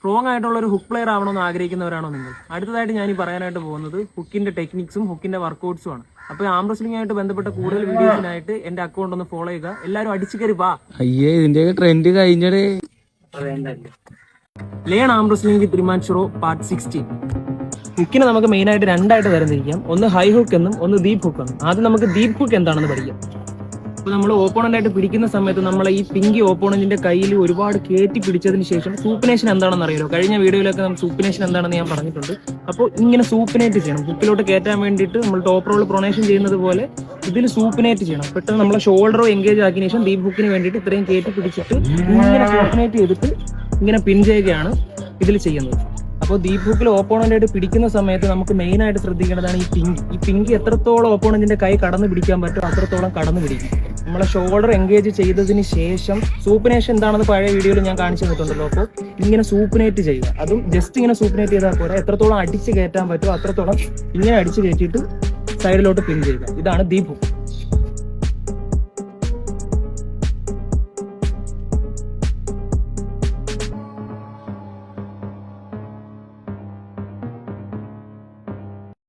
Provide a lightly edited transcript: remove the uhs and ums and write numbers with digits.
Strong ആയിട്ടുള്ള ഒരു hook player ആവണമെന്ന് ആഗ്രഹിക്കുന്നവരാണോ നിങ്ങൾ? അടുത്തതായിട്ട് ഞാൻ ഈ പറയാനായിട്ട് പോകുന്നത് ഹുക്കിന്റെ ടെക്നിക്സും ഹുക്കിന്റെ വർക്കൗട്ട്സും ആണ്. അപ്പോൾ ആം റെസ്ലിംഗ് ആയിട്ട് ബന്ധപ്പെട്ട കൂടുതൽ വീഡിയോസിനായിട്ട് എന്റെ അക്കൗണ്ട് ഒന്ന് ഫോളോ ചെയ്യുക. എല്ലാവരും അടിച്ചു കയറി വാ. അയ്യേ ഇതിന്റെ ട്രെൻഡ് കഴിഞ്ഞടേ. ലേൺ ആം റെസ്ലിംഗ് വിത്ത് റിമാൻഷറോ പാർട്ട് 16. ഹുക്കിനെ നമുക്ക് മെയിൻ ആയിട്ട് രണ്ടായിട്ട് തരംതിരിക്കാം. ഒന്ന് ഹൈ ഹുക്ക് എന്നും ഒന്ന് ഡീപ് ഹുക്ക് എന്നും. ആദ്യം നമുക്ക് ഡീപ് ഹുക്ക് എന്താണെന്ന് പഠിക്കാം. അപ്പോൾ നമ്മൾ ഓപ്പോണന്റ് ആയിട്ട് പിടിക്കുന്ന സമയത്ത് നമ്മൾ ഈ പിങ്കി ഓപ്പോണന്റിന്റെ കയ്യിൽ ഒരുപാട് കയറ്റി പിടിച്ചതിന് ശേഷം സൂപ്പിനേഷൻ എന്താണെന്ന് അറിയാലോ. കഴിഞ്ഞ വീഡിയോയിലൊക്കെ നമ്മൾ സൂപ്പിനേഷൻ എന്താണെന്ന് ഞാൻ പറഞ്ഞിട്ടുണ്ട്. അപ്പോൾ ഇങ്ങനെ സൂപ്പിനേറ്റ് ചെയ്യണം. ഹുക്കിലോട്ട് കയറ്റാൻ വേണ്ടിയിട്ട് നമ്മൾ ടോപ്പ് റോൾ പ്രൊണേഷൻ ചെയ്യുന്നത് പോലെ ഇതിൽ സൂപ്പിനേറ്റ് ചെയ്യണം. പെട്ടെന്ന് നമ്മളെ ഷോൾഡറോ എൻഗേജ് ആക്കിയതിനു ശേഷം ഡീപ് ഹുക്കിന് വേണ്ടിയിട്ട് ഇത്രയും കയറ്റി പിടിച്ചിട്ട് ഇങ്ങനെ സൂപ്പിനേറ്റ് ചെയ്തിട്ട് ഇങ്ങനെ പിൻ ചെയ്യുകയാണ് ഇതിൽ ചെയ്യുന്നത്. അപ്പോൾ ഡീപ് ഹുക്കിൽ ഓപ്പോണന്റ് ആയിട്ട് പിടിക്കുന്ന സമയത്ത് നമുക്ക് മെയിൻ ആയിട്ട് ശ്രദ്ധിക്കേണ്ടതാണ് ഈ പിങ്കി എത്രത്തോളം ഓപ്പോണന്റിന്റെ കൈ കടന്നു പിടിക്കാൻ പറ്റുമോ അത്രത്തോളം കടന്നു പിടിക്കും. നമ്മളെ ഷോൾഡർ എൻഗേജ് ചെയ്തതിന് ശേഷം സൂപ്പിനേഷൻ എന്താണെന്ന് പഴയ വീഡിയോയിൽ ഞാൻ കാണിച്ചു തന്നിട്ടുണ്ടല്ലോ. അപ്പോൾ ഇങ്ങനെ സൂപ്പിനേറ്റ് ചെയ്യുക. അതും ജസ്റ്റ് ഇങ്ങനെ സൂപ്പിനേറ്റ് ചെയ്താൽ പോരാ, എത്രത്തോളം അടിച്ച് കയറ്റാൻ പറ്റുമോ അത്രത്തോളം ഇങ്ങനെ അടിച്ച് കയറ്റിയിട്ട് സൈഡിലോട്ട് പിൻ ചെയ്യുക. ഇതാണ് ഡീപ് ഹുക്ക്.